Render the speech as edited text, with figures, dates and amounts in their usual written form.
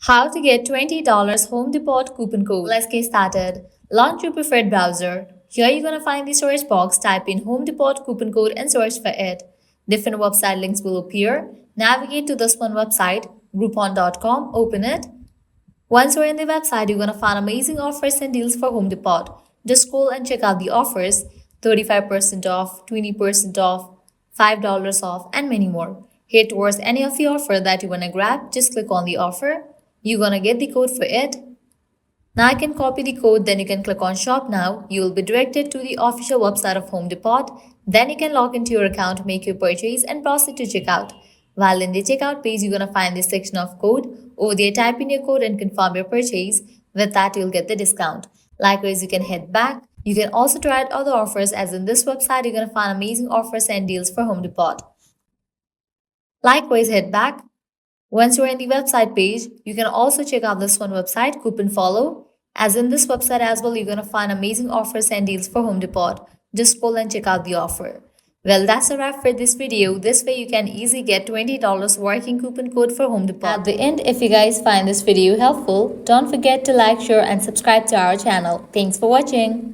How to get $20 Home Depot coupon code. Let's get started. Launch your preferred browser. Here you're gonna find the search box, type in Home Depot coupon code and search for it. Different website links will appear. Navigate to this one website, groupon.com, open it. Once you're in the website, you're gonna find amazing offers and deals for Home Depot. Just scroll and check out the offers: 35% off, 20% off, $5 off, and many more. Head towards any of the offer that you wanna grab, just click on the offer. You're gonna get the code for it. Now I can copy the code, then you can click on shop now. You will be directed to the official website of Home Depot. Then you can log into your account, make your purchase and proceed to checkout. While in the checkout page, you're gonna find this section of code. Over there, type in your code and confirm your purchase. With that, you'll get the discount. Likewise, you can head back. You can also try out other offers, as in this website, you're gonna find amazing offers and deals for Home Depot. Likewise, head back. Once you're in the website page, you can also check out this one website, Coupon Follow. As in this website as well, you're gonna find amazing offers and deals for Home Depot. Just scroll and check out the offer. Well, that's a wrap for this video. This way you can easily get $20 working coupon code for Home Depot. At the end, if you guys find this video helpful, don't forget to like, share and subscribe to our channel. Thanks for watching.